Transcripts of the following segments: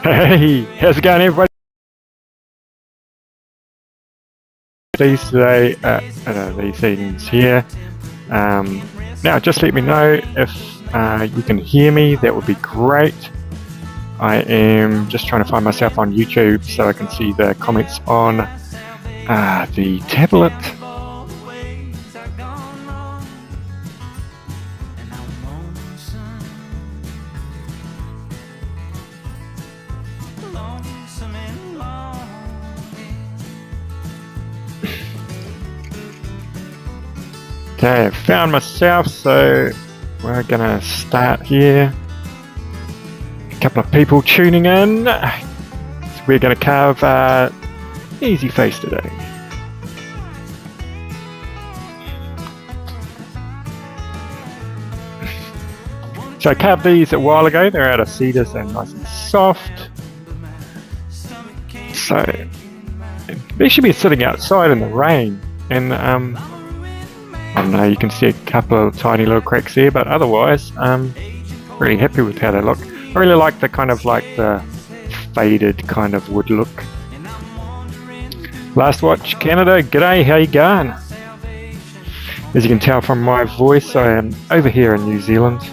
Hey, how's it going, everybody? These today, these things here. Now, just let me know if you can hear me. That would be great. I am just trying to find myself on YouTube so I can see the comments on the tablet. Okay, I found myself, so we're gonna start here. A couple of people tuning in. So we're gonna carve easy face today. So I carved these a while ago. They're out of cedar, so nice and soft. So they should be sitting outside in the rain, and I don't know, you can see a couple of tiny little cracks there, but otherwise, really happy with how they look. I really like the kind of the faded kind of wood look. Last watch, Canada. G'day, how you going? As you can tell from my voice, I am over here in New Zealand.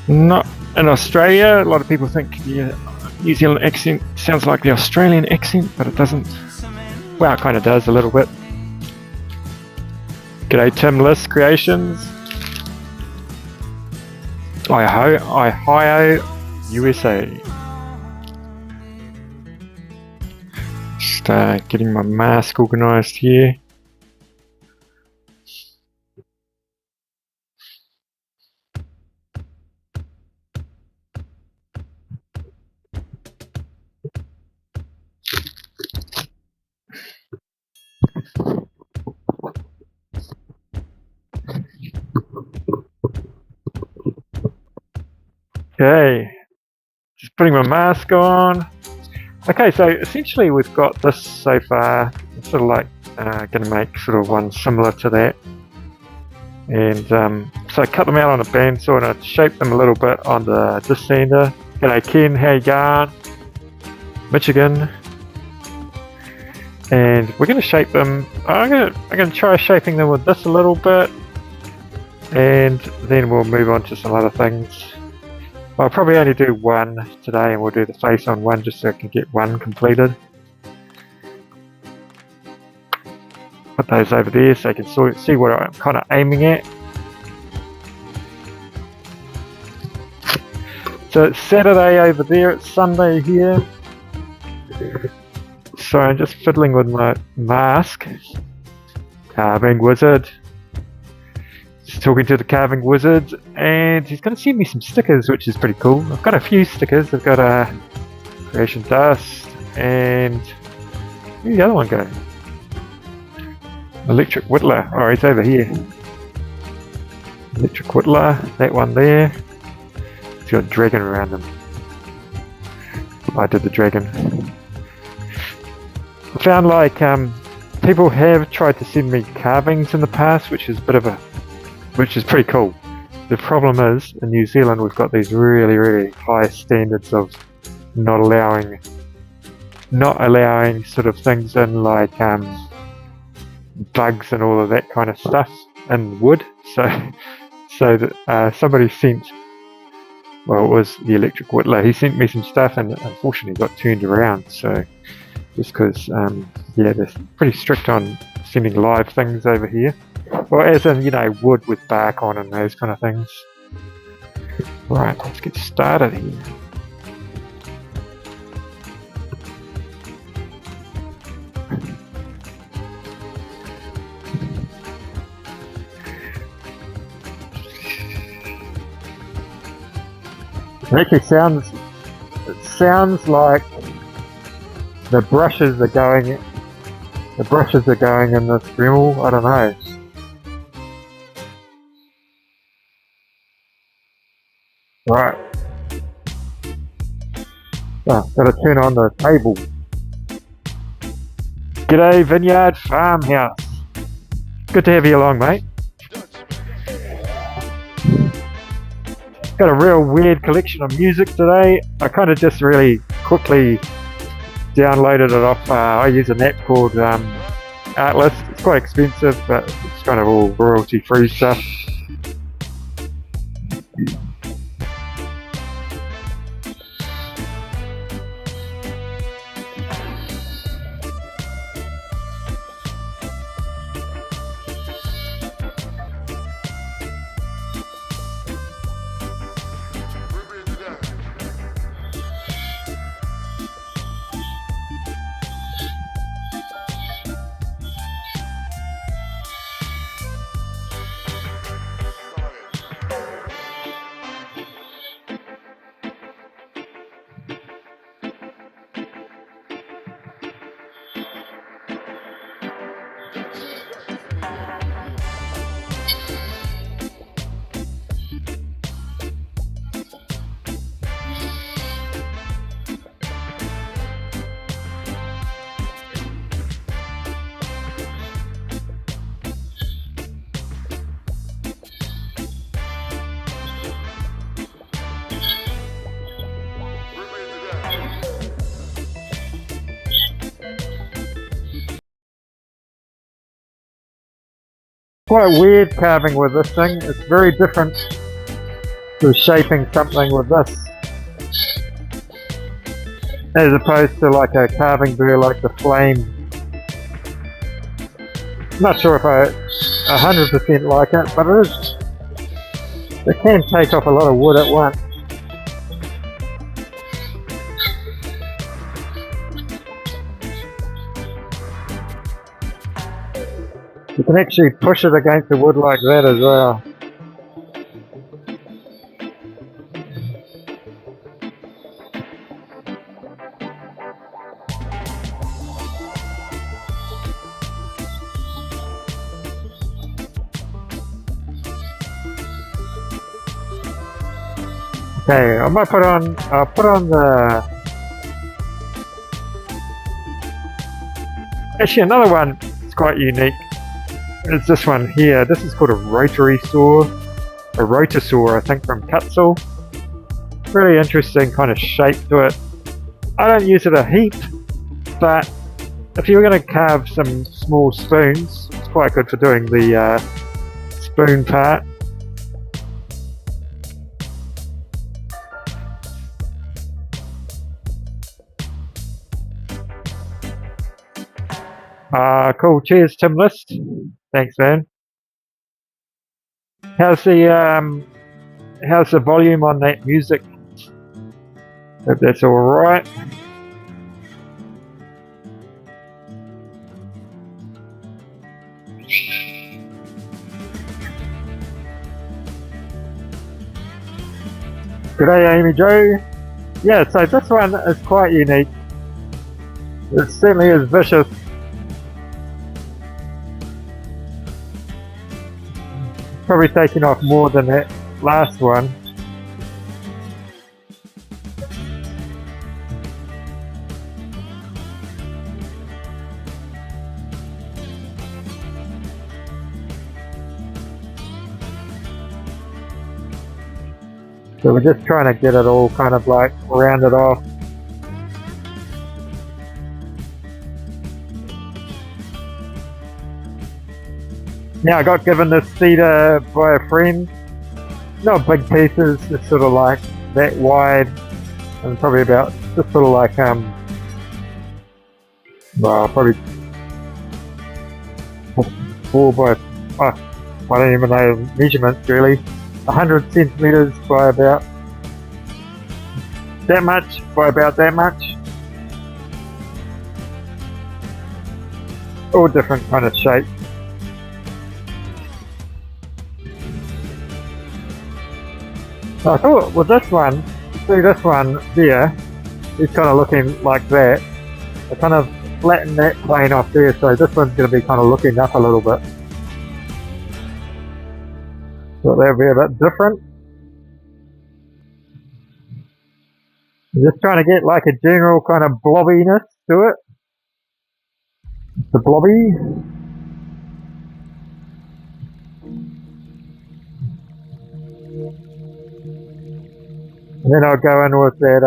Not in Australia. A lot of people think the New Zealand accent sounds like the Australian accent, but it doesn't. Well, it kind of does a little bit. G'day, Tim List Creations. Ohio, USA. Just getting my mask organised here. Okay, just putting my mask on. Okay, so essentially we've got this so far. I'm sort of going to make sort of one similar to that. And so I cut them out on a bandsaw and I shaped them a little bit on the disc sander. G'day Ken, how you going? Michigan. And we're going to shape them. I'm going to try shaping them with this a little bit. And then we'll move on to some other things. I'll probably only do one today and we'll do the face on one just so I can get one completed. Put those over there so you can see what I'm kind of aiming at. So it's Saturday over there, it's Sunday here. So I'm just fiddling with my mask. Carving Wizard. Just talking to the Carving Wizard, and he's going to send me some stickers, which is pretty cool. I've got a few stickers. I've got a Creation Dust, and where'd the other one go? Electric Whittler. Oh, he's over here. Electric Whittler, that one there. It's got a dragon around him. I did the dragon. I found people have tried to send me carvings in the past, which is pretty cool. The problem is, in New Zealand we've got these really, really high standards of not allowing sort of things in like bugs and all of that kind of stuff in wood. So that somebody sent, well, it was the Electric Whittler, he sent me some stuff and unfortunately got turned around. So just because, yeah, they're pretty strict on sending live things over here. Well, as in, wood with bark on and those kind of things. Right, let's get started here. It actually sounds like the brushes are going in this dremel. I don't know. Right. Gotta turn on the table. G'day Vineyard Farmhouse. Good to have you along, mate. got a real weird collection of music today. I kind of just really quickly downloaded it off. I use an app called Artlist. It's quite expensive, but it's kind of all royalty-free stuff. Quite weird carving with this thing. It's very different to shaping something with this, as opposed to like a carving burr like the flame. Not sure if I 100% like it, but it is. It can take off a lot of wood at once. You can actually push it against the wood like that as well. Okay, I'll put on the, actually another one that's quite unique. It's this one here. This is called a rotary saw, a rotosaw, I think, from Cutsaw. Really interesting kind of shape to it. I don't use it a heap, but if you're going to carve some small spoons, it's quite good for doing the spoon part. Cool. Cheers, Tim List. Thanks, man. How's the volume on that music? Hope that's all right. G'day, Amy Jo. Yeah, so this one is quite unique. It certainly is vicious. Probably taking off more than that last one. So we're just trying to get it all kind of like rounded off. Now I got given this cedar by a friend. Not big pieces, just sort of like that wide, and probably about just sort of like well, probably 4 by I don't even know measurements really. 100 centimeters by about that much by about that much. All different kind of shapes. I thought with this one, see this one there, it's kind of looking like that. I kind of flattened that plane off there, so this one's going to be kind of looking up a little bit. So that'll be a bit different. I'm just trying to get like a general kind of blobbiness to it. The blobby. Then I'll go in with that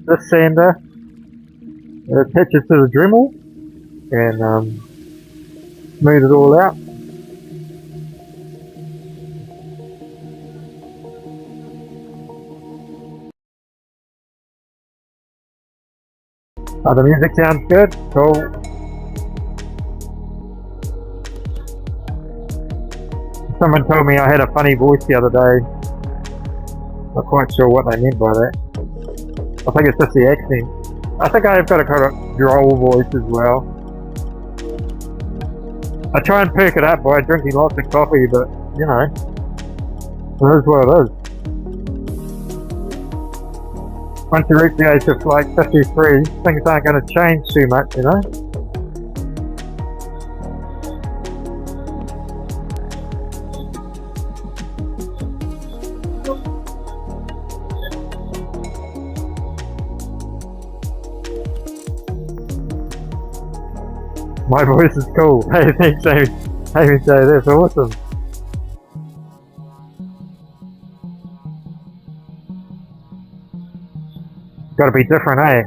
this sander, attach it to the dremel, and smooth it all out. Oh, the music sounds good. Cool. Someone told me I had a funny voice the other day. Not quite sure what they meant by that. I think it's just the accent. I think I've got a kind of droll voice as well. I try and perk it up by drinking lots of coffee, but you know, it is what it is. Once you reach the age of like 53, things aren't going to change too much, you know? My voice is cool. Hey, thanks, Amy. Amy, say that's awesome. Got to be different, eh?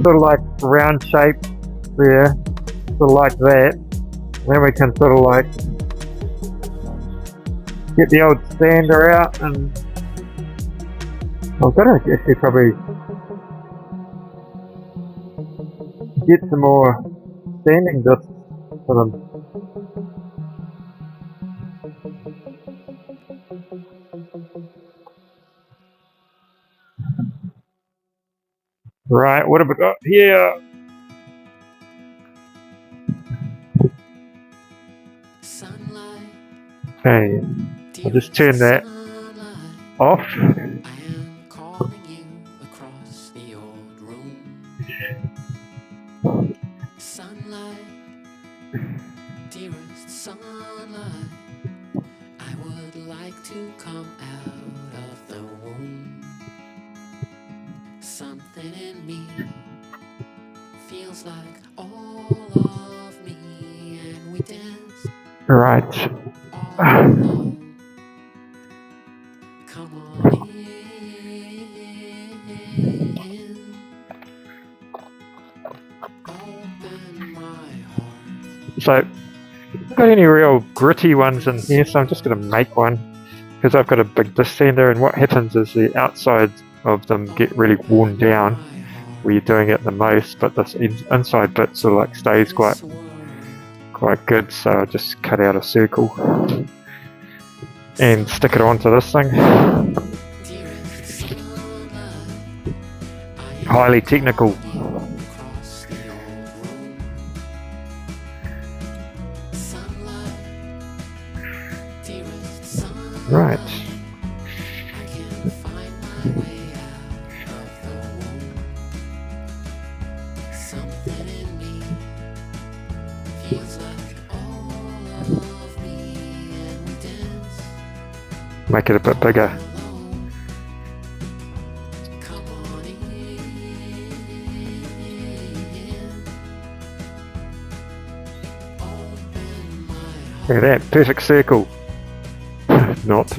Sort of like round shape there, sort of like that. Then we can sort of like get the old sander out, and I've got to actually probably get some more sanding discs for them. Right, what have we got here? Okay, I'll just turn that off. I am calling you across the old room. Sunlight, dearest sunlight, I would like to come out of the womb. Something in me feels like all of me, and we dance Right. all alone. Come on in, open my heart. So, I've got any real gritty ones in here, so I'm just going to make one because I've got a big disc sander, and what happens is the outside of them get really worn down where you're doing it the most, but this inside bit sort of like stays quite good, so I'll just cut out a circle and stick it onto this thing. Highly technical. Right. Make it a bit bigger. Look at that, perfect circle. Not.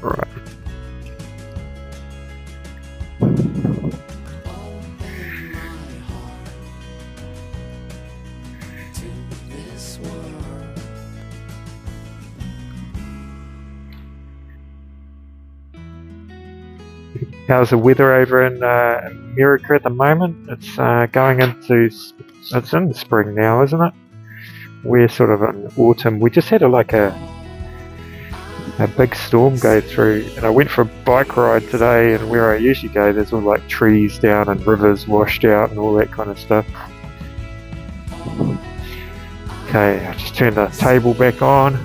Right. How's the weather over in America at the moment? It's going into, it's in spring now, isn't it? We're sort of in autumn. We just had a big storm go through, and I went for a bike ride today, and where I usually go there's all like trees down and rivers washed out and all that kind of stuff. Okay, I'll just turn the table back on.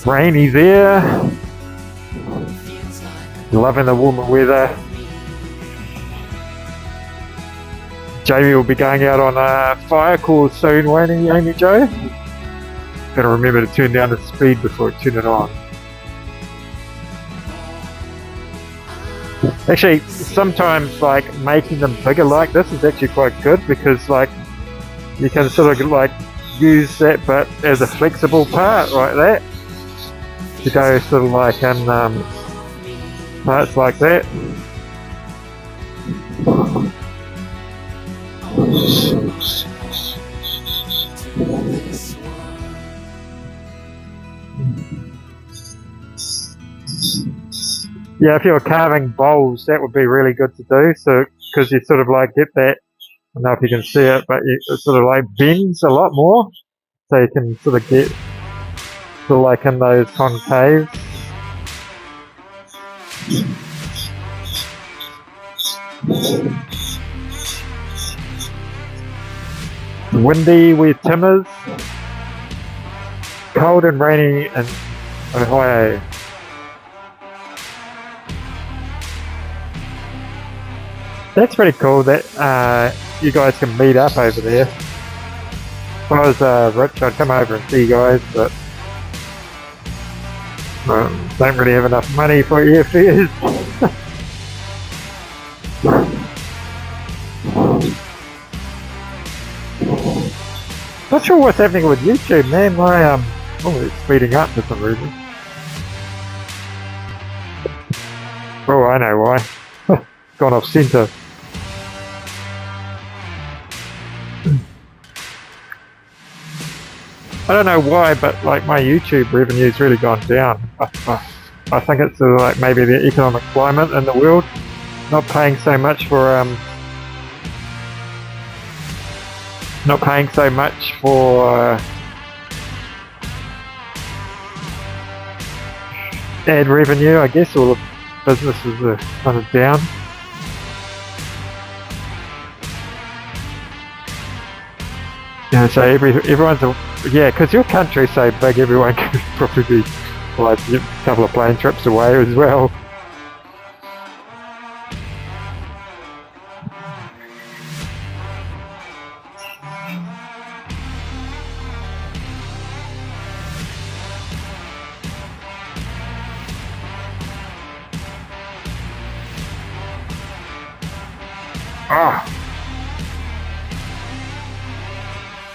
Rainy there. Loving the warmer weather. Jamie will be going out on a fire call soon, won't he, Amy Jo? Gotta remember to turn down the speed before I turn it on. Actually, sometimes like making them bigger like this is actually quite good because like you can sort of like use that bit as a flexible part like that to go sort of like in parts like that. Yeah, if you were carving bowls, that would be really good to do. So, because you sort of like get that, I don't know if you can see it, but it sort of like bends a lot more. So you can sort of get sort of like in those concaves. Windy with timbers. Cold and rainy in Ohio. That's pretty cool that you guys can meet up over there. If I was rich, I'd come over and see you guys, but don't really have enough money for airfares. Not sure what's happening with YouTube, man. My it's speeding up for some reason. Oh, I know why. Gone off centre. I don't know why, but like my YouTube revenue's really gone down. I think it's sort of like maybe the economic climate in the world, not paying so much for ad revenue. I guess all the businesses are kind of down. Yeah, so everyone's because your country's so big, everyone could probably be like a couple of plane trips away as well.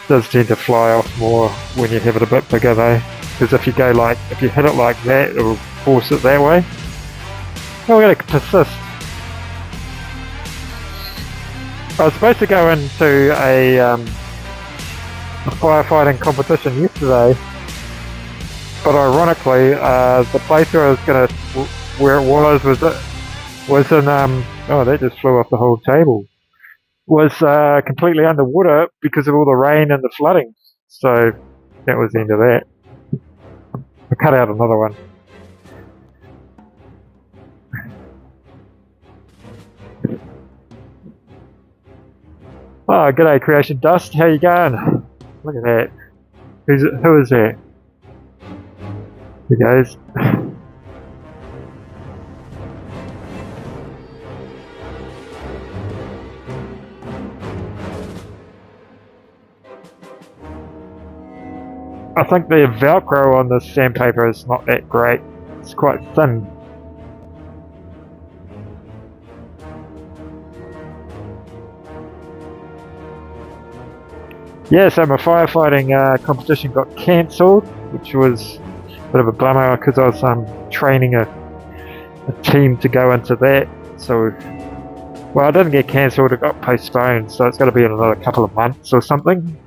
Does tend to fly off more when you have it a bit bigger though, because if you hit it like that, it will force it that way. Oh, we're going to persist. I was supposed to go into a firefighting competition yesterday, but ironically, the place where it was in oh, that just flew off the whole table. Was completely underwater because of all the rain and the flooding. So that was the end of that. I cut out another one. Oh, g'day Creation Dust, how you going? Look at that. Who is that? He goes. I think the Velcro on this sandpaper is not that great. It's quite thin. Yeah, so my firefighting competition got cancelled, which was a bit of a bummer because I was training a team to go into that. So, well, it didn't get cancelled, it got postponed, so it's got to be in another couple of months or something.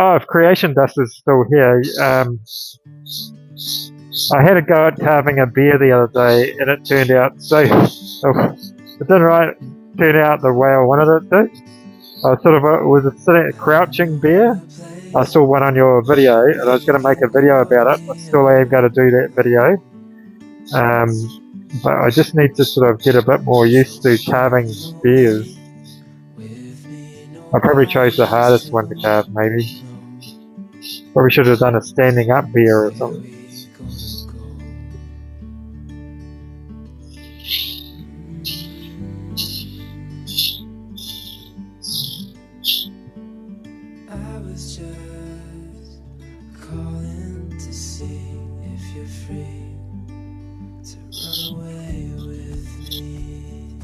Oh, if creation dust is still here, I had a go at carving a bear the other day, and it turned out so. It didn't turn out the way I wanted it to. I was sitting crouching bear. I saw one on your video, and I was going to make a video about it. I still am going to do that video. But I just need to sort of get a bit more used to carving bears. I probably chose the hardest one to carve, maybe. Probably should have done a standing up bear or something. I was just calling to see if you're free to run away with me.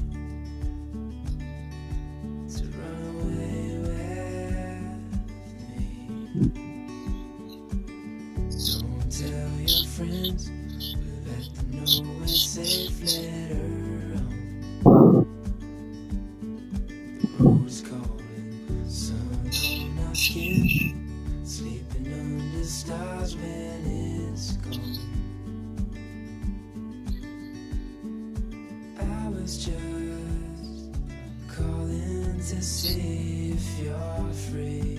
To run away with me. Don't tell your friends, we'll let them know we're safe later on. The road's calling, sun on our skin, sleeping under stars when it's gone. I was just calling to see if you're free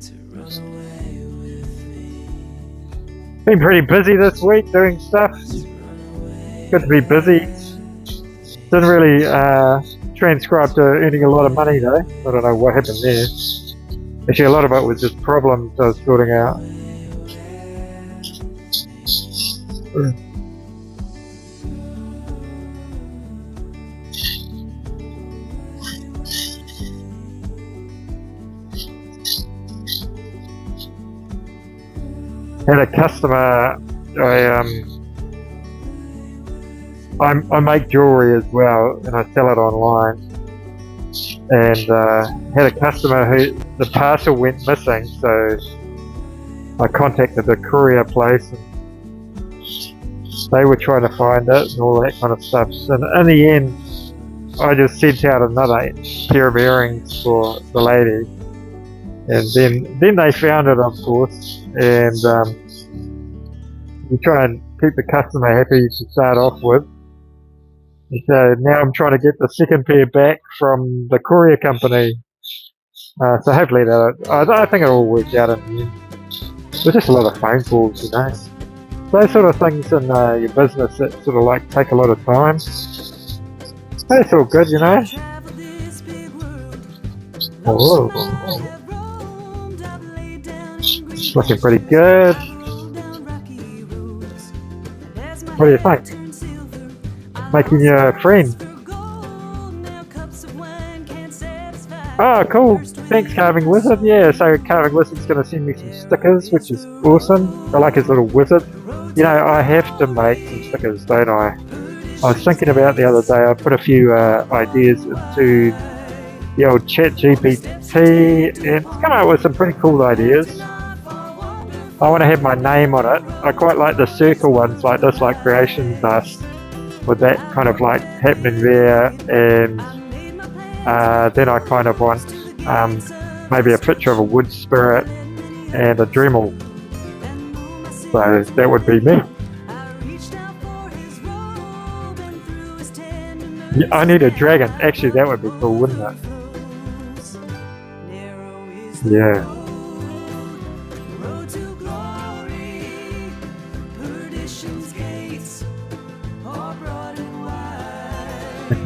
to run away with me. Been pretty busy this week doing stuff. Good to be busy. Didn't really transcribe to earning a lot of money though. I don't know what happened there. Actually, a lot of it was just problems I was sorting out. Had a customer. I make jewelry as well, and I sell it online. And had a customer who the parcel went missing, so I contacted the courier place, and they were trying to find it and all that kind of stuff. And in the end, I just sent out another pair of earrings for the lady, and then they found it, of course. And you try and keep the customer happy to start off with. So now I'm trying to get the second pair back from the courier company. So hopefully I think it'll work out in the end. There's just a lot of phone calls, you know. Those sort of things in your business that sort of like take a lot of time. That's all good, you know. Oh, looking pretty good. What do you think? Making you a friend. Oh, cool. Thanks, Carving Wizard. Yeah, so Carving Wizard's going to send me some stickers, which is awesome. I like his little wizard. You know, I have to make some stickers, don't I? I was thinking about the other day, I put a few ideas into the old ChatGPT, and it's come up with some pretty cool ideas. I want to have my name on it. I quite like the circle ones like this, like Creation Dust, with that kind of like happening there, and then I kind of want maybe a picture of a wood spirit and a dremel. So that would be me. Yeah, I need a dragon. Actually, that would be cool, wouldn't it? Yeah.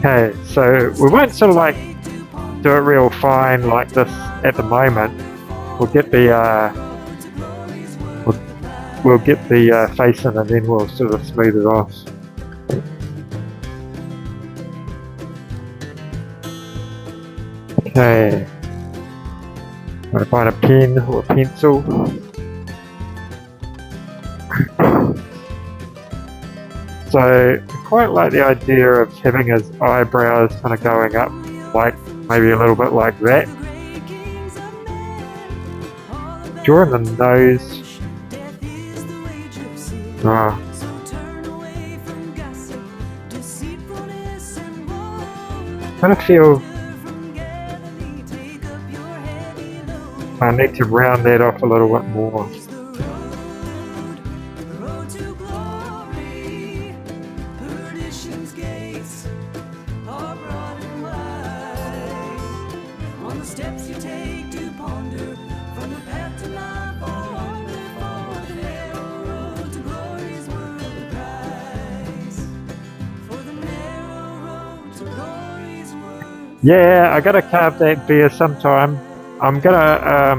Okay, so we won't sort of like do it real fine like this at the moment. We'll get the we'll get the face in, and then we'll sort of smooth it off. Okay, I'm going to find a pen or a pencil. So I quite like the idea of having his eyebrows kind of going up, like maybe a little bit like that. Drawing the nose. Oh. I kind of feel I need to round that off a little bit more. It's the road to glory. Perdition's gates are broad and wide. On the steps you take to ponder from the path to life, or on the narrow road to glory is worth the price. For the narrow road to glory is worth. Yeah, I gotta carve that beer sometime. I'm gonna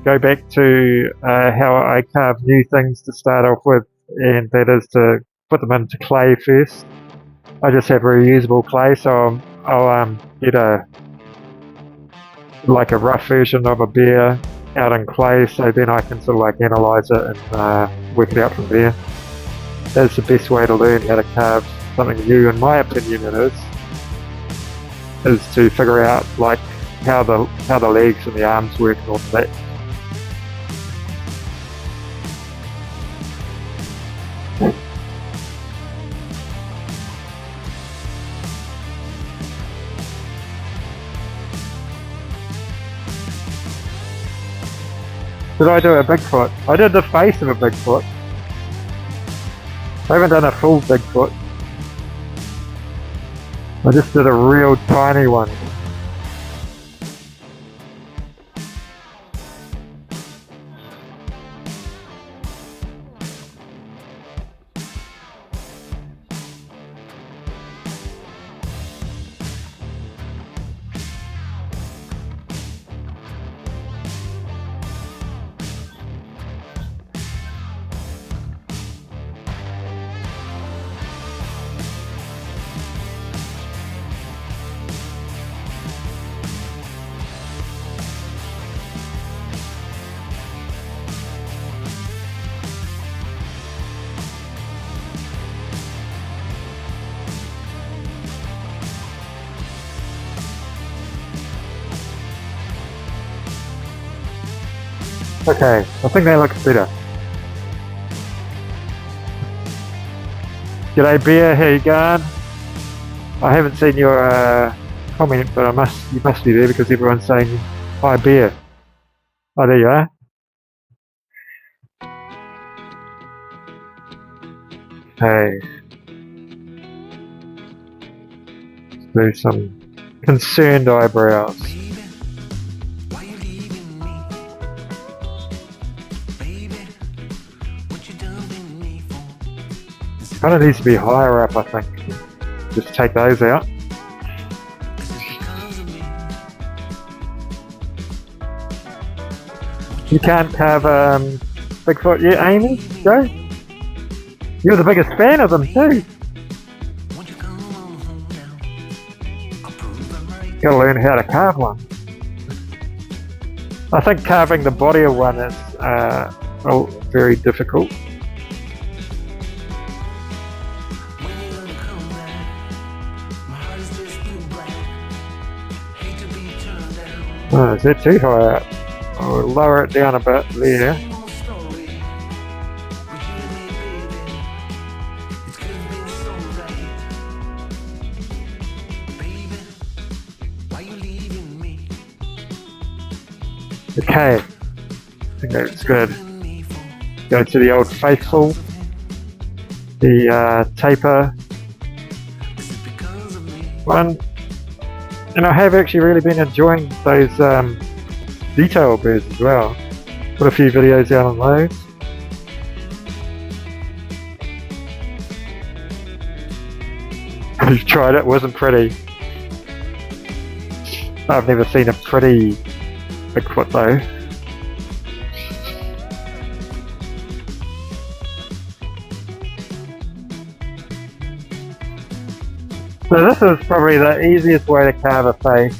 go back to how I carve new things to start off with, and that is to put them into clay first. I just have reusable clay, so I'll get a rough version of a beer out in clay, so then I can sort of like analyze it and work it out from there. That's the best way to learn how to carve something new, in my opinion. It is to figure out like how the legs and the arms work and all of that. Did I do a Bigfoot? I did the face of a Bigfoot. I haven't done a full Bigfoot. I just did a real tiny one. Okay, I think that looks better. G'day Bear, how you going? I haven't seen your comment, but you must be there because everyone's saying hi Bear. Oh, there you are. Okay. Let's do some concerned eyebrows. Kind of needs to be higher up, I think. Just take those out. You can't carve Bigfoot yet, Amy? Joe? You're the biggest fan of them too. Gotta learn how to carve one. I think carving the body of one is very difficult. Oh, is that too high up? I'll lower it down a bit there. Okay, I think that's good. Go to the old faithful, the taper one. And I have actually really been enjoying those detail birds as well. Put a few videos out on those. You've tried it, wasn't pretty. I've never seen a pretty Bigfoot though. So this is probably the easiest way to carve a face.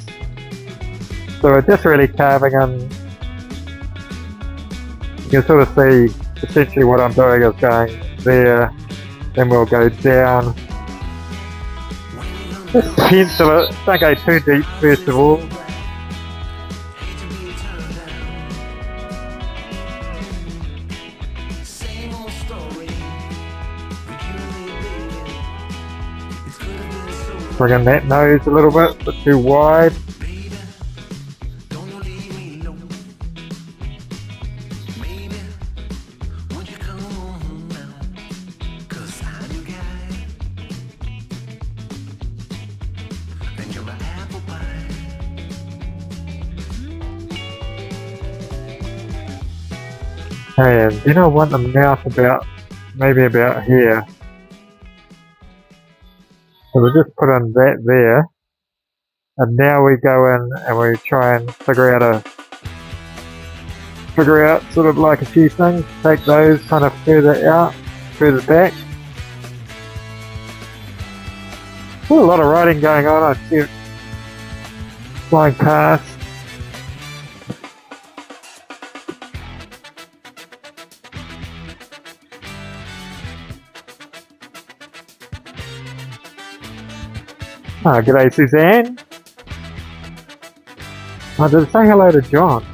So we're just really carving them. You can sort of see essentially what I'm doing is going there, then we'll go down. Just pencil it, don't go too deep first of all. Bring in that nose a little bit too wide. And then I want the mouth about, maybe about here. So we'll just put in that there. And now we go in and we try and figure out sort of like a few things. Take those kind of further out, further back. There's a lot of writing going on. I see it flying past. Oh, g'day Suzanne. Oh, did it say hello to John?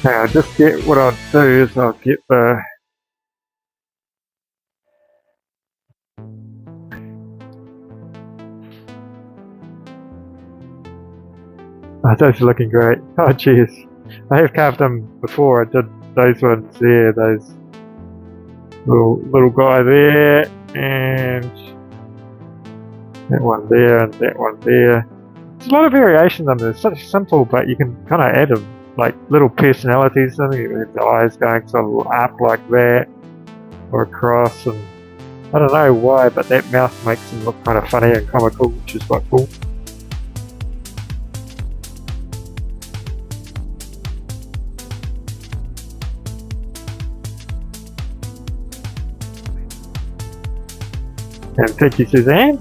Now, just get what I'll do is I'll get the oh, those are looking great. Oh, cheers. I have carved them before. I did those ones there, those little guy there, and that one there, and that one there. There's a lot of variation on them. It's such simple, but you can kind of add them, like little personalities. I think the eyes going sort of up like that, or across, and I don't know why, but that mouth makes them look kind of funny and comical, which is quite cool. And thank you, Suzanne.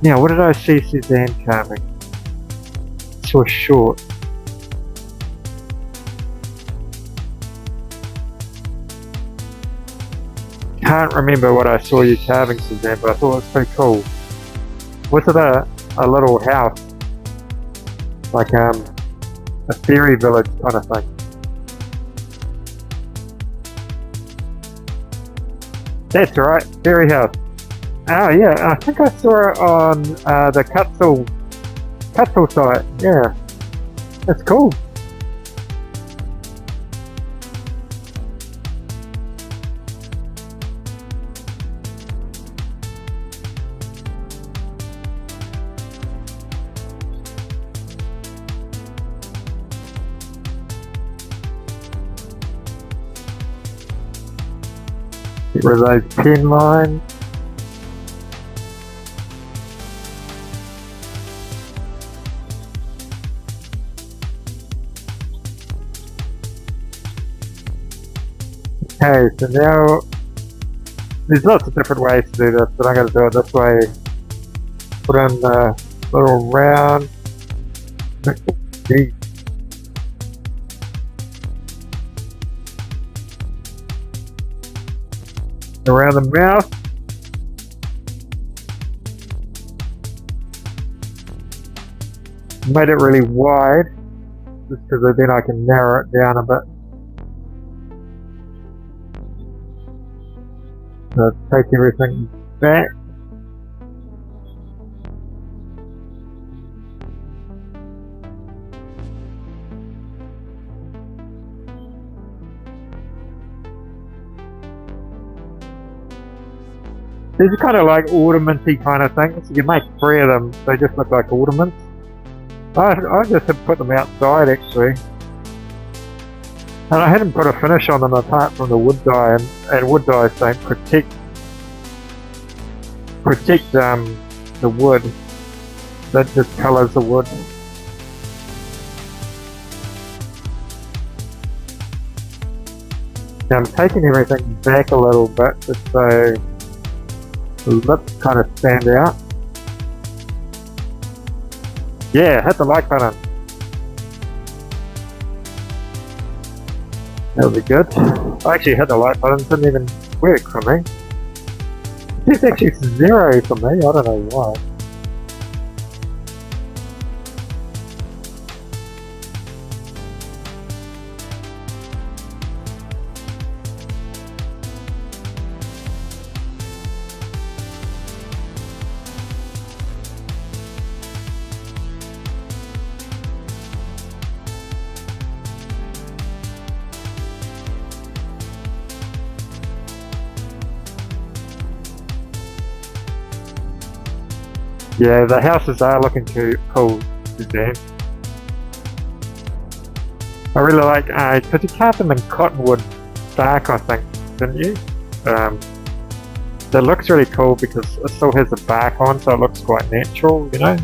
Now, what did I see Suzanne carving? I saw a short. Can't remember what I saw you carving, Suzanne, but I thought it was pretty cool. Was it a little house? Like a fairy village kind of thing? That's right, fairy house. Oh yeah, I think I saw it on the Cutzel site. Yeah, that's cool. Get rid of those pen lines. Okay, so now there's lots of different ways to do this, but I'm going to do it this way. Put in the little round. Around the mouth. Made it really wide, just because then I can narrow it down a bit. So take everything back. These are kind of like ornamenty kind of things. You can make 3 of them, they just look like ornaments. I just had put them outside actually. And I hadn't put a finish on them apart from the wood dye, and wood dyes don't protect the wood. That just colours the wood. Now I'm taking everything back a little bit just so the lips kind of stand out. Yeah, hit the like button. That'll be good. I actually hit the like button, didn't even work for me. It's actually 0 for me, I don't know why. Yeah, the houses are looking too cool today. I really like, because you carved them in cottonwood bark, I think, didn't you? That looks really cool because it still has the bark on, so it looks quite natural, you know?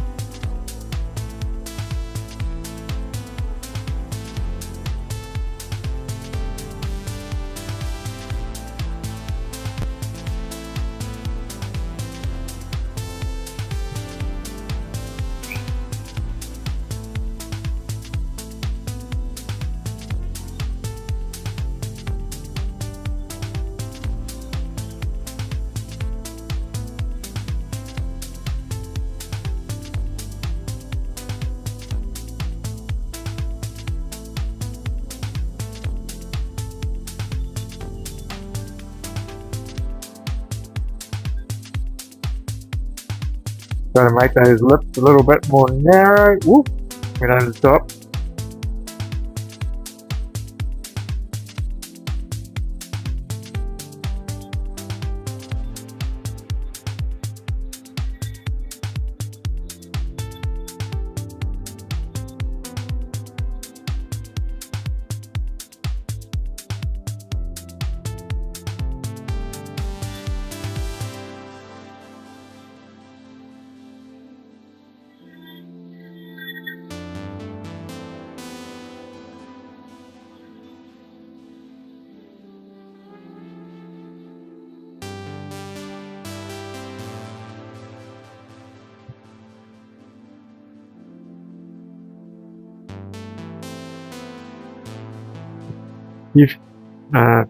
Trying to make those lips a little bit more narrow. Whoop! We don't stop.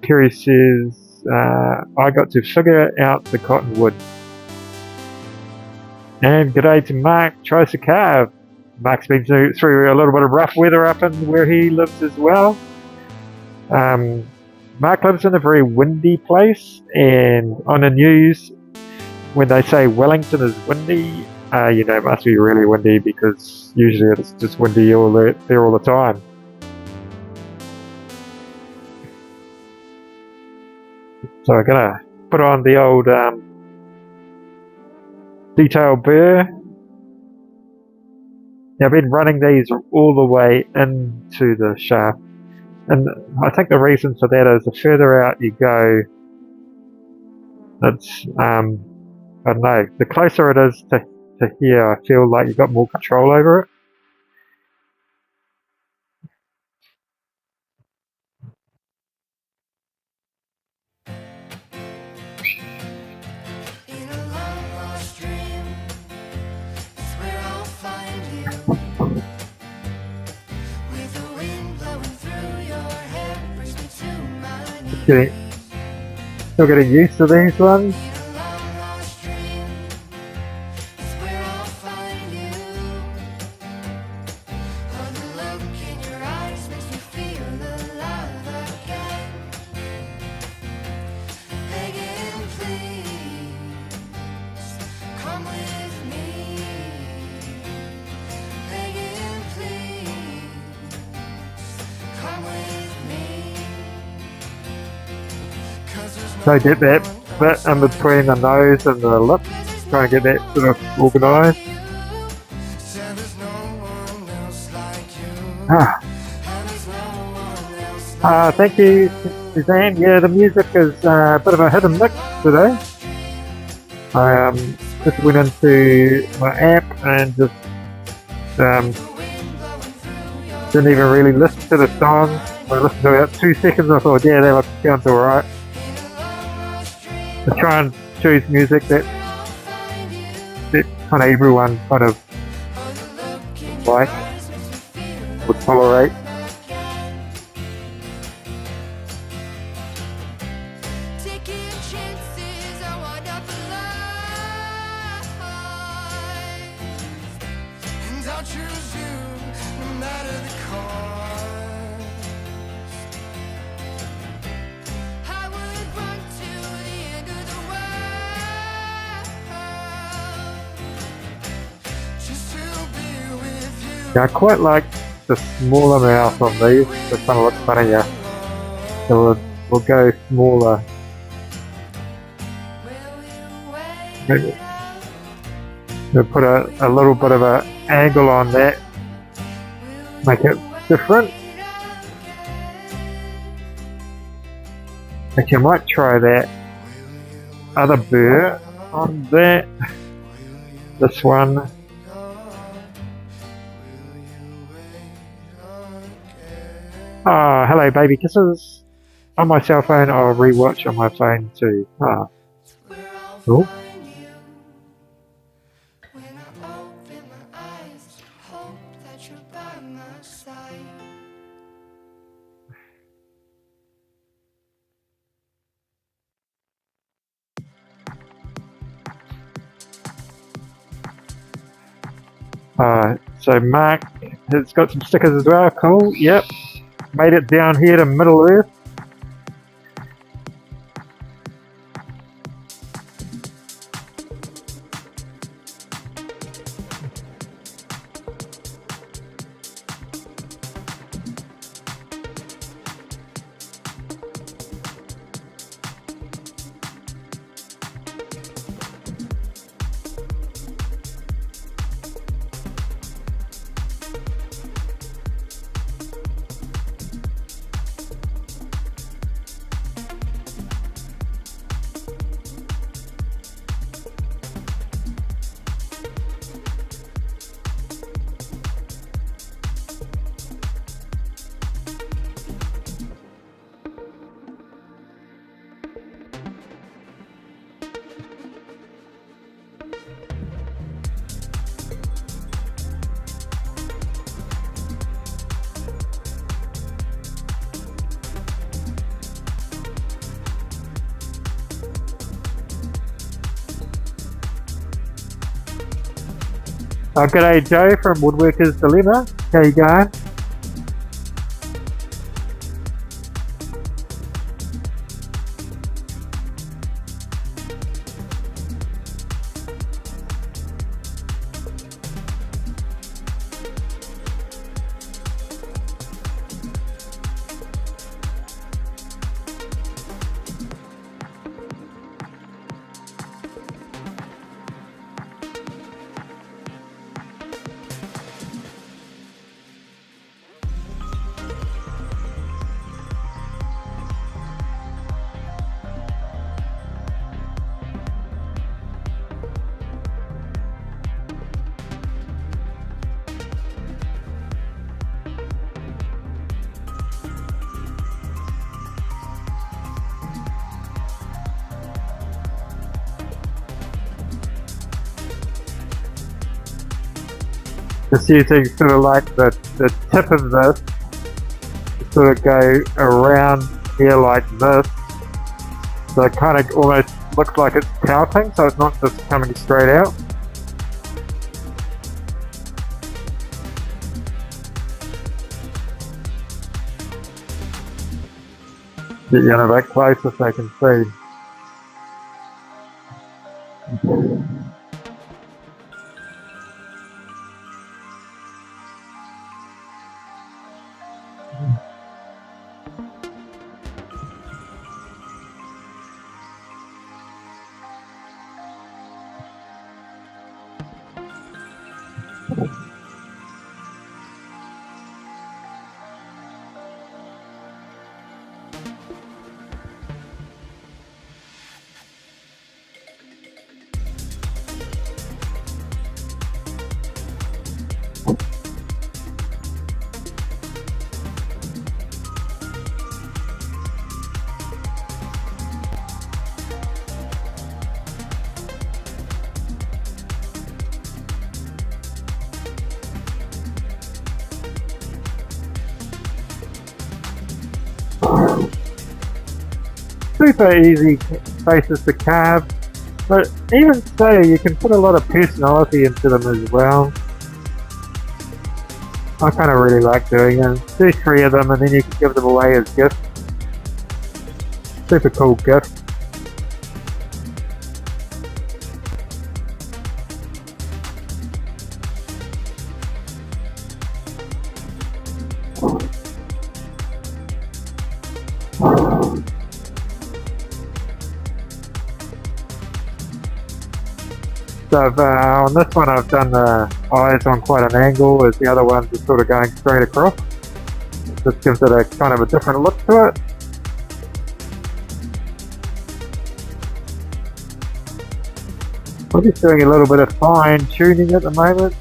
Perry says, I got to figure out the cottonwood. And g'day to Mark, tries to carve. Mark's been through a little bit of rough weather up in where he lives as well. Mark lives in a very windy place, and on the news, when they say Wellington is windy, you know it must be really windy because usually it's just windy there all the time. So I'm gonna put on the old detail burr. Now I've been running these all the way into the shaft, and I think the reason for that is the further out you go, it's I don't know, the closer it is to here, I feel like you've got more control over it. Still getting used to these ones. So get that bit in between the nose and the lip, trying to get that sort of organised. Ah, thank you, Suzanne. Yeah, the music is a bit of a hit and mix today. I just went into my app and just didn't even really listen to the song. I listened to about 2 seconds and I thought, yeah, that sounds alright. I try and choose music that kind of everyone kind of like, would tolerate. Yeah, I quite like the smaller mouth on these. They kind of look funnier. So we'll go smaller. Maybe we'll put a little bit of an angle on that. Make it different. Actually, I might try that other bird on that. This one. Ah, hello baby kisses. On my cell phone, I'll rewatch on my phone too. Ah. Cool. So Mark has got some stickers as well. Cool. Yep. Made it down here to Middle Earth. G'day Joe from Woodworker's Dilemma. How you going? Just using sort of like the tip of this to sort of go around here like this. So it kind of almost looks like it's pouting, so it's not just coming straight out. Get you in a bit closer so I can see. super easy faces to carve, but even so, you can put a lot of personality into them as well. I kind of really like doing them. Do 3 of them and then you can give them away as gifts. Super cool gift. So on this one I've done the eyes on quite an angle, as the other ones are sort of going straight across. This gives it a kind of a different look to it. I'm just doing a little bit of fine tuning at the moment.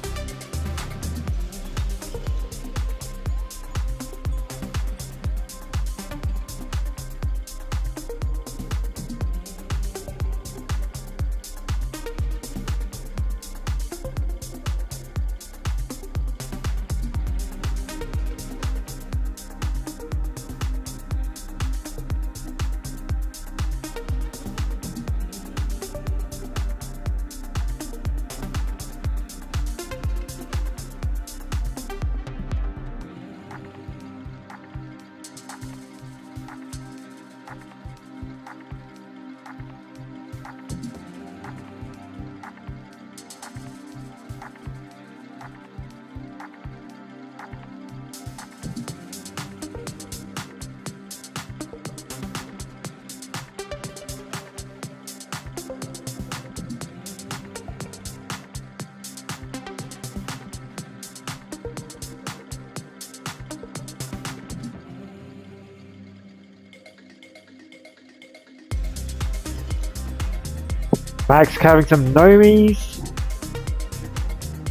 Mark's carving some gnomies.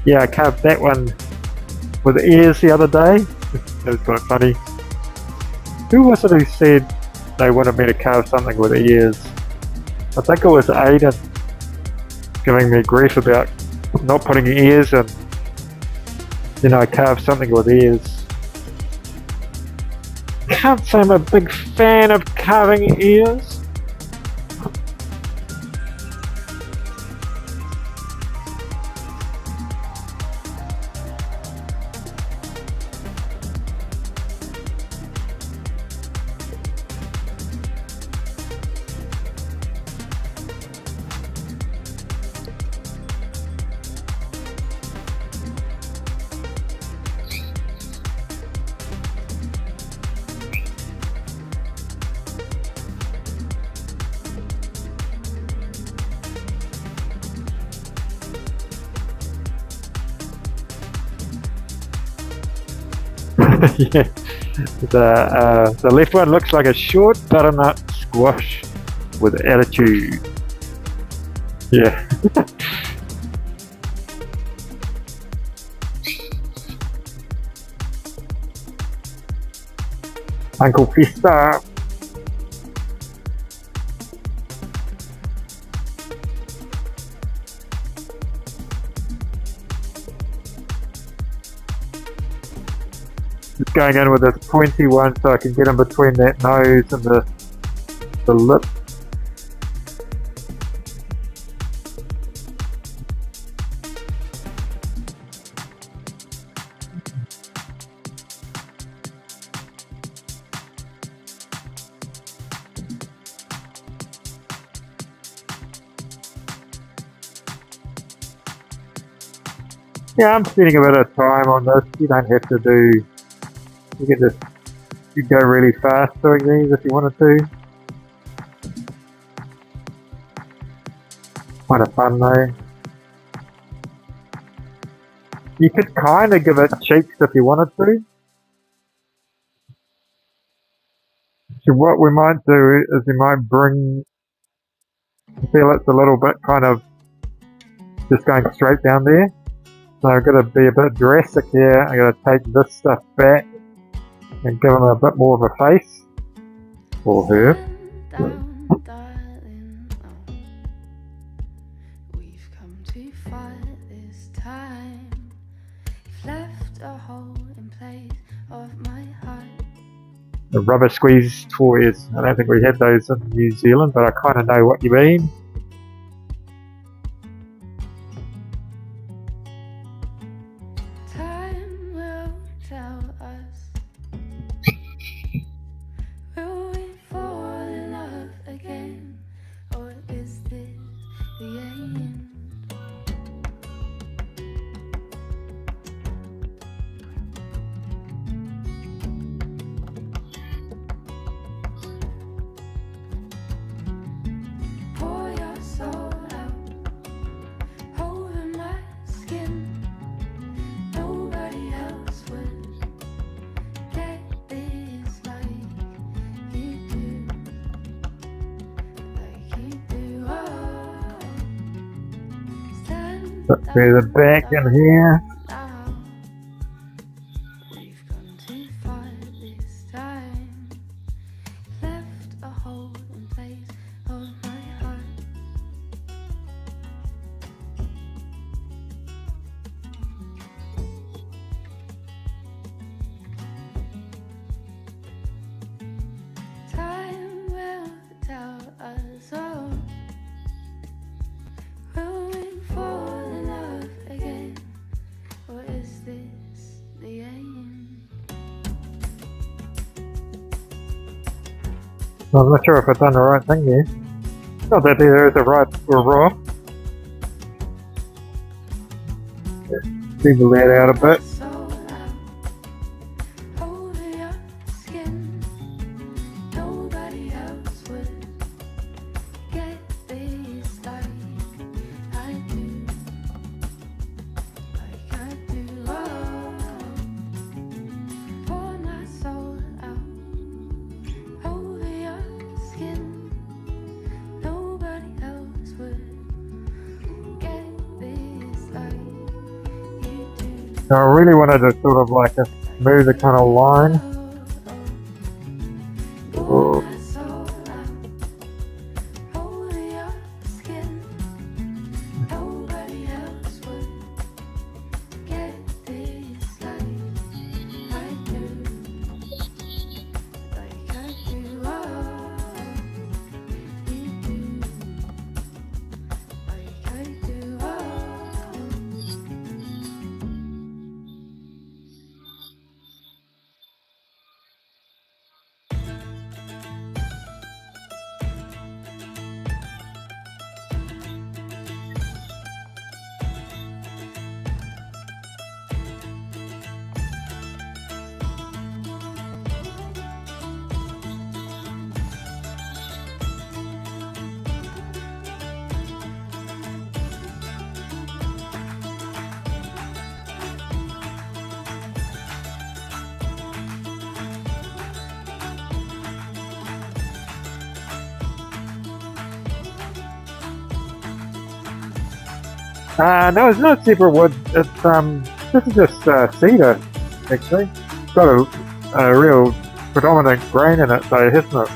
Yeah, I carved that one with ears the other day. It was quite funny. Who was it who said they wanted me to carve something with ears? I think it was Aiden giving me grief about not putting ears in. You know, carve something with ears. Can't say I'm a big fan of carving ears. Yeah, the left one looks like a short butternut squash with attitude. Yeah. Uncle Fista. Just going in with this pointy one so I can get in between that nose and the lip. Yeah, I'm spending a bit of time on this. You don't have to do. You can just go really fast doing these if you wanted to. Kind of fun though. You could kind of give it cheeks if you wanted to. So what we might do is we might bring, feel it's a little bit kind of just going straight down there. So I've got to be a bit drastic here. I'm going to take this stuff back and give him a bit more of a face, or her. We've come too far this time. You've left a hole in place of my heart. The rubber squeeze toys. I don't think we had those in New Zealand, but I kind of know what you mean. Time will tell us. Will we fall in love again, or is this the end? Pour your soul out over my skin. Nobody else would get this like you do, like you do. Oh, stand Put through the back in here. now. We've gone too far this time. Left a hole in place of my heart. Time will tell us all. Will we fall in love again, or is this the end? I'm not sure if I've done the right thing here. Not that there is a right or wrong. Figure that out a bit. Soul out over your skin. Nobody else would get this like I do, like I do. Oh, pour my soul out over your skin. Nobody else would get this like you do. So I really wanted to sort of like a smooth kind of line. Pour my soul out over your skin. Nobody else would get this like I do, like I do. Oh, you do, like I do. Oh. No, it's not zebra wood. It's this is just cedar, actually. It's got a real predominant grain in it, so hasn't it?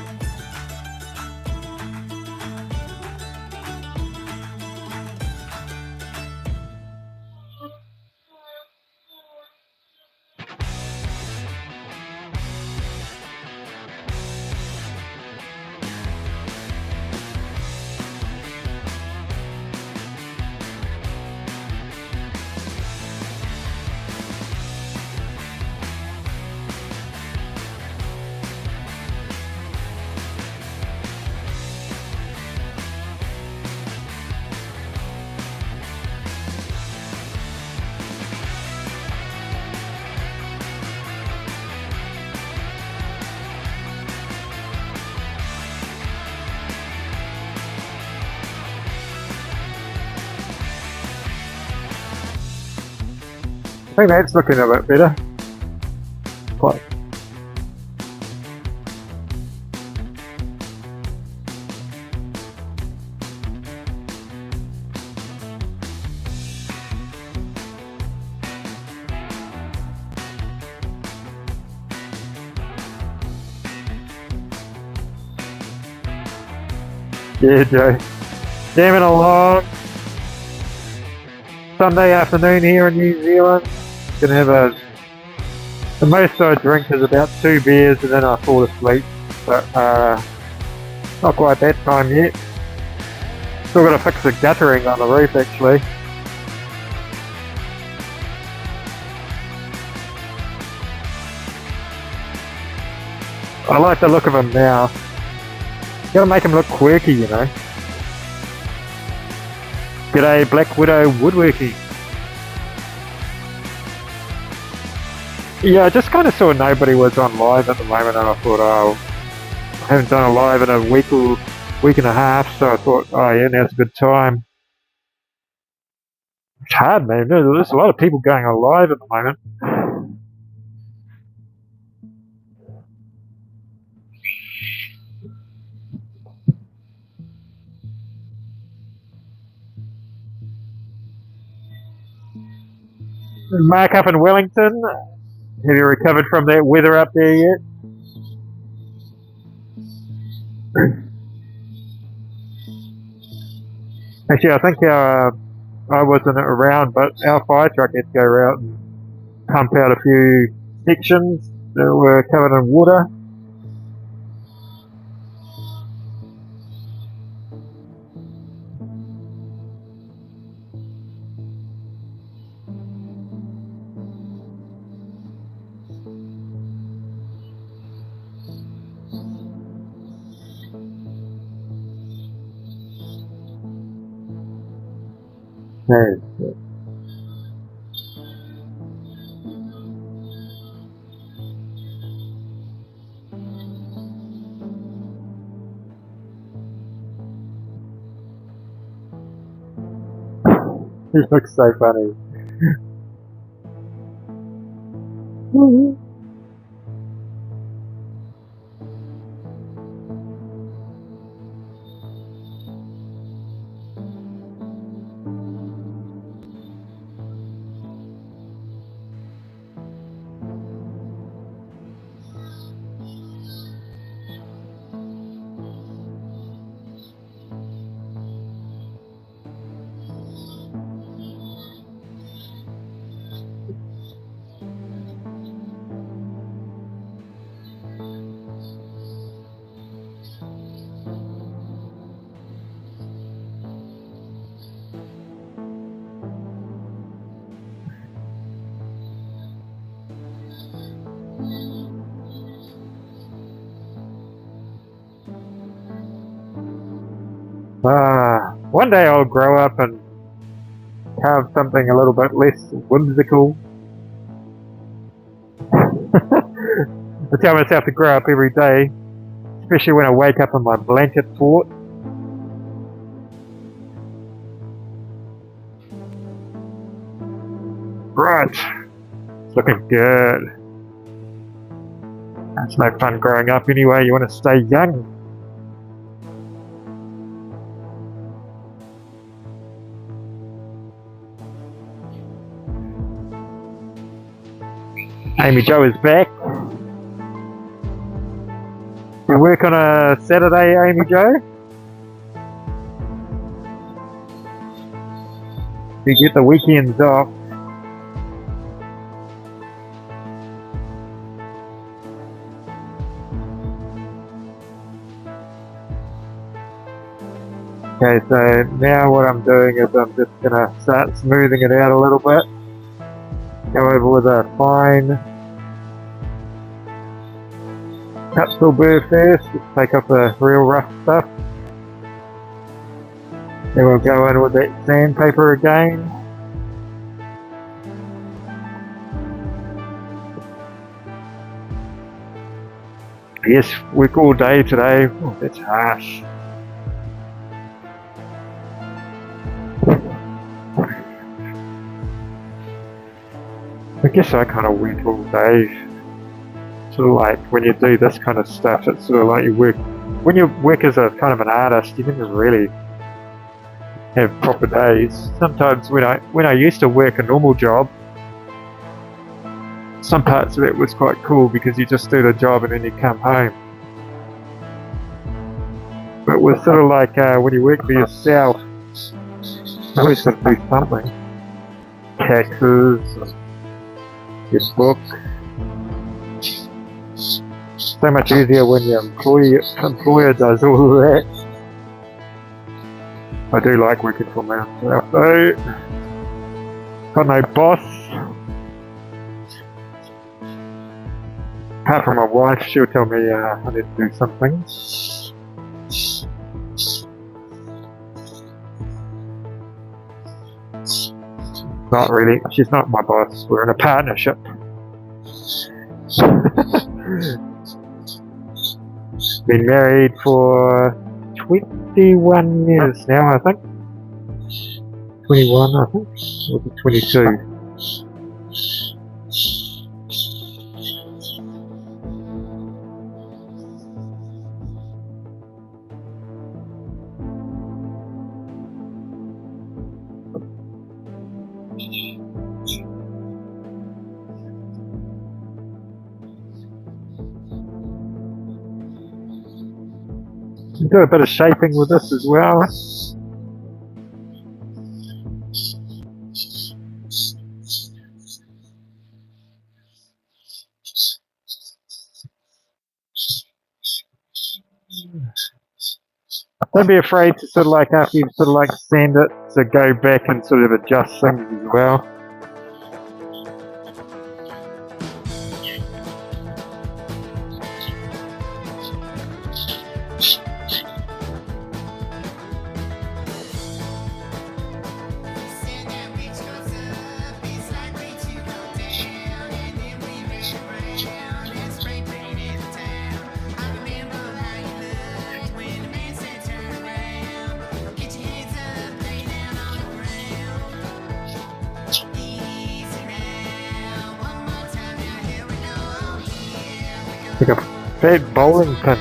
I think that's looking a bit better. Quite. Yeah, Joe. Jamming along. Sunday afternoon here in New Zealand. Gonna have a The most I drink is about 2 beers and then I fall asleep. But not quite that time yet. Still got to fix the guttering on the roof actually. I like the look of him now. Gotta make him look quirky, you know. G'day Black Widow Woodworking. Yeah, I just kind of saw nobody was on live at the moment and I thought, oh, I haven't done a live in a week and a half, so I thought, oh yeah, now's a good time. It's hard, man. There's a lot of people going on live at the moment. Mark up in Wellington. Have you recovered from that weather up there yet? Actually, I think I wasn't around, but our fire truck had to go out and pump out a few sections that were covered in water. No. He looks so funny. One day I'll grow up and carve something a little bit less whimsical. I tell myself to grow up every day, especially when I wake up in my blanket fort. Right, it's looking good. It's no fun growing up anyway, you want to stay young. Amy Jo is back. You work on a Saturday, Amy Jo? You get the weekends off. Okay, so now what I'm doing is I'm just going to start smoothing it out a little bit. Go over with a fine cut tool burr first, just take off the real rough stuff. Then we'll go in with that sandpaper again. Yes, work all day today. Oh, that's harsh. I guess I kind of work all day. Sort of like when you do this kind of stuff, it's sort of like you work. When you work as a kind of an artist, you never really have proper days. Sometimes when I used to work a normal job, some parts of it was quite cool because you just do the job and then you come home. But with sort of like when you work for yourself, you always got to do something. Taxes, your book, so much easier when your employer does all of that. I do like working for myself though. Got no boss. Apart from my wife, she'll tell me I need to do something. Not really. She's not my boss. We're in a partnership. Been married for 21 years now, I think. 21, I think. Or 22. Do a bit of shaping with this as well. Don't be afraid to sort of like, after you sort of like sand it, to go back and sort of adjust things as well. Like a big bowling pin.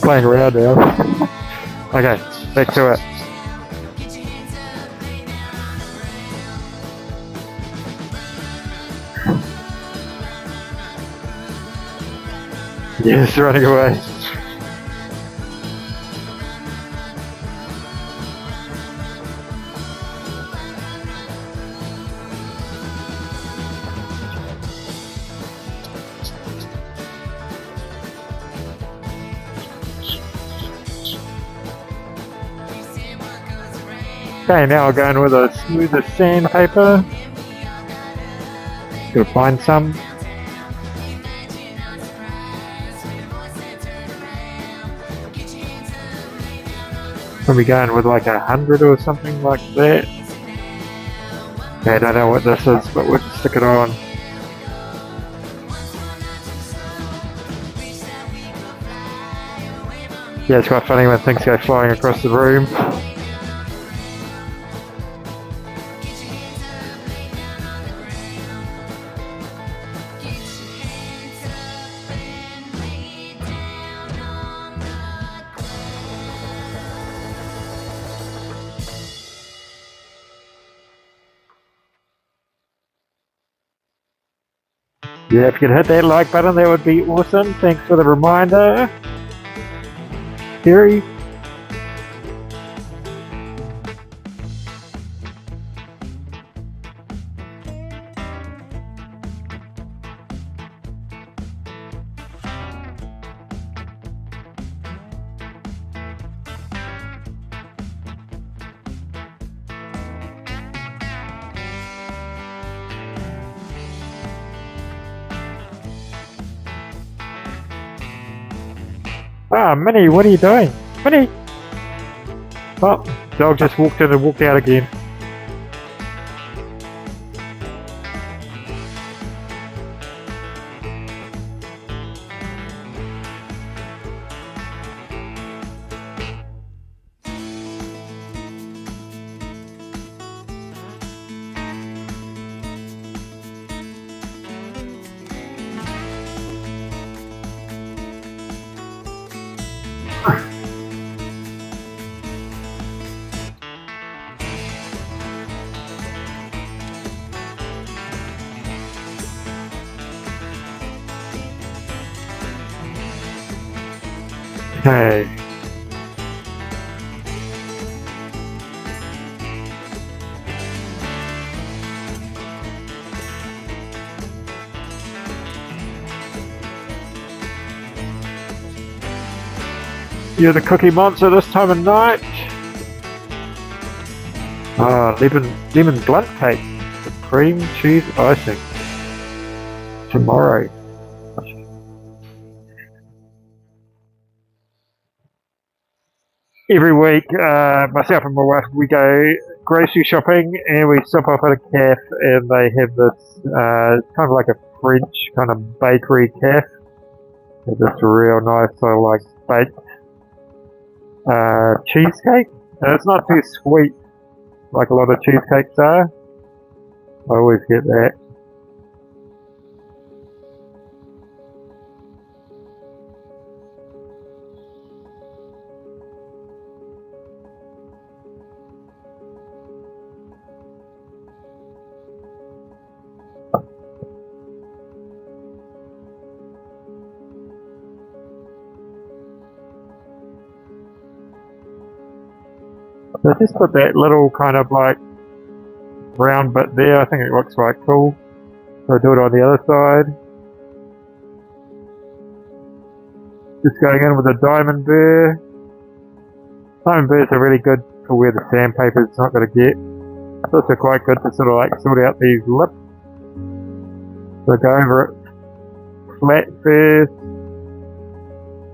Playing around now. Okay, back to it. Yes, running away. Okay, now I'll go in with a smoother sandpaper. Go find some. Probably going with like 100 or something like that. Okay, I don't know what this is, but we'll just stick it on. Yeah, it's quite funny when things go flying across the room. Yeah, if you could hit that like button, that would be awesome. Thanks for the reminder, Terry. Ah, Minnie, what are you doing? Minnie! Oh, dog just walked in and walked out again. Okay. You're the cookie monster this time of night. Ah, lemon blunt cake with cream cheese icing. Tomorrow. Every week, myself and my wife, we go grocery shopping and we stop off at a cafe and they have this, it's kind of like a French kind of bakery cafe. It's this real nice sort of like baked cheesecake. And it's not too sweet like a lot of cheesecakes are. I always get that. So just put that little kind of like round bit there. I think it looks quite cool. So do it on the other side. Just going in with a diamond burr. Diamond burrs are really good for where the sandpaper is not going to get. It's also quite good to sort of like sort out these lips. So go over it flat first,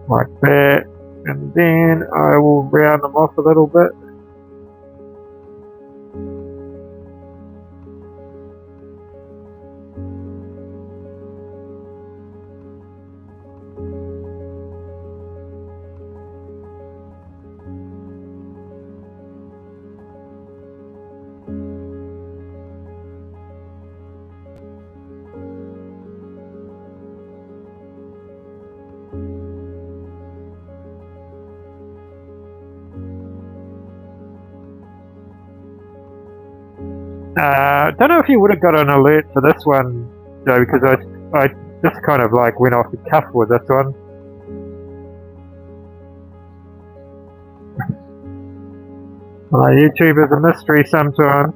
like that, and then I will round them off a little bit. Don't know if you would have got an alert for this one, Joe, because I just kind of like went off the cuff with this one. YouTube is a mystery sometimes.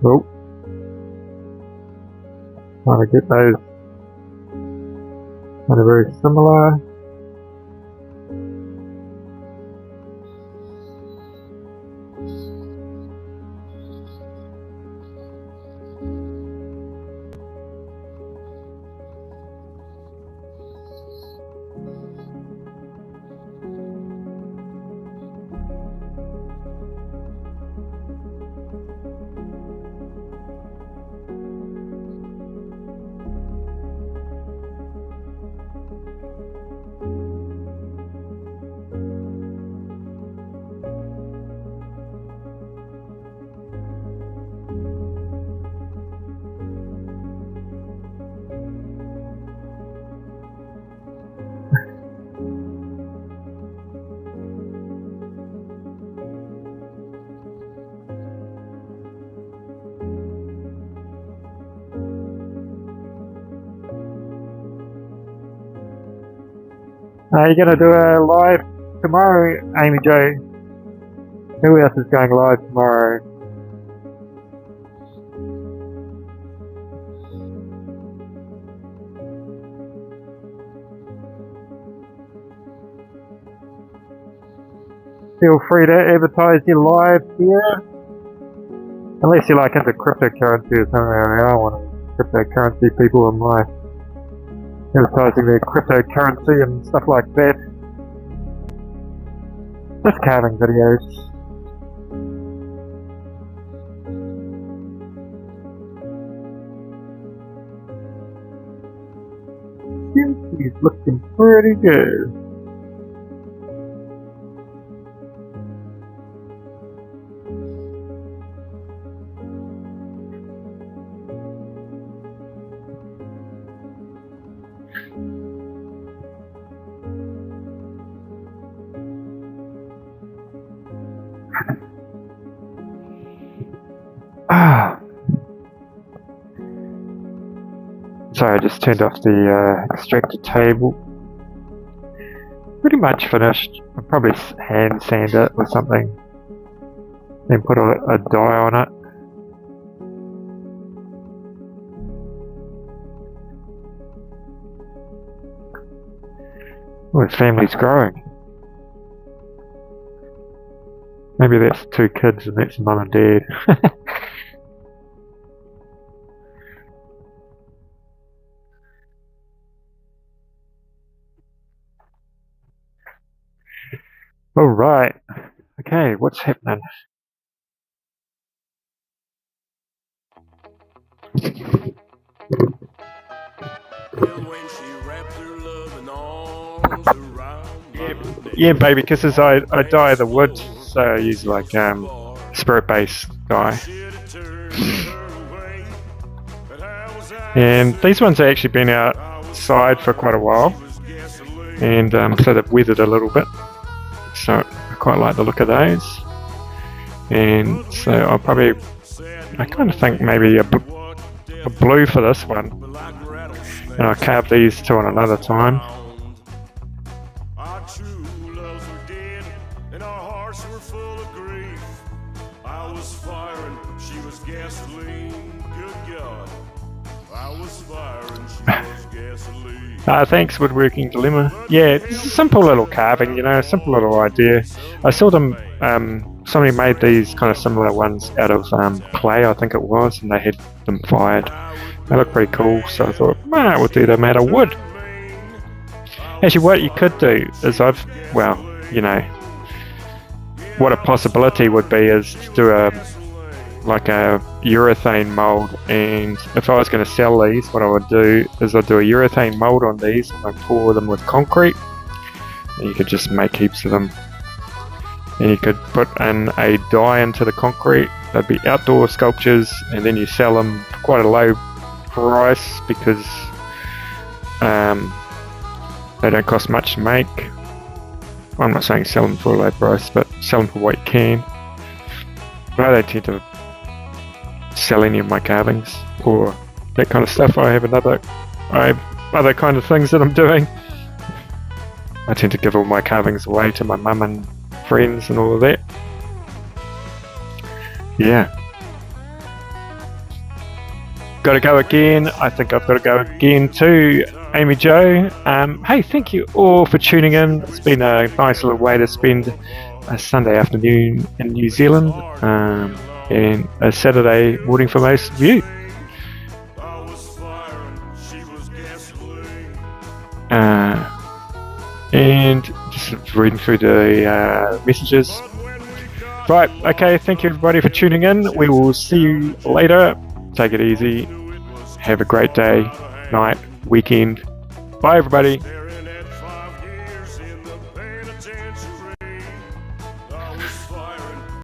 Oh, trying to get those kind of very similar. Are you going to do a live tomorrow, Amy Jo? Who else is going live tomorrow? Feel free to advertise your live here. Unless you're like into cryptocurrency or something. I don't want cryptocurrency people in my advertising their cryptocurrency and stuff like that. Just carving videos. He's looking pretty good. So I just turned off the extractor table. Pretty much finished. I'll probably hand sand it or something. Then put a dye on it. Oh, his family's growing. Maybe that's 2 kids and that's mum and dad. Alright. Okay, what's happening? Yeah, baby kisses. I dye the wood, so I use like spirit-based dye. And these ones have actually been outside for quite a while, and so they've weathered a little bit. So I quite like the look of those. And so I'll probably, I kind of think maybe a blue for this one, and I'll carve these two on another time. Thanks, Woodworking Dilemma. Yeah, it's a simple little carving, you know, a simple little idea. I saw them, somebody made these kind of similar ones out of clay, I think it was, and they had them fired. They look pretty cool, so I thought, we'll do them out of wood. Actually, what you could do is you know, what a possibility would be is to do a urethane mold, and if I was going to sell these, what I would do is I'd do a urethane mold on these and I'd pour them with concrete, and you could just make heaps of them, and you could put in a dye into the concrete. They'd be outdoor sculptures, and then you sell them for quite a low price because they don't cost much to make. I'm not saying sell them for a low price, but sell them for what you can. But I don't tend to sell any of my carvings or that kind of stuff. I have other kind of things that I'm doing. I tend to give all my carvings away to my mum and friends and all of that. Yeah. Gotta go again. I think I've got to go again too, Amy Jo. Hey, thank you all for tuning in. It's been a nice little way to spend a Sunday afternoon in New Zealand, and a Saturday morning for most of you. And just reading through the messages. Right, okay, thank you everybody for tuning in. We will see you later. Take it easy. Have a great day, night, weekend. Bye everybody.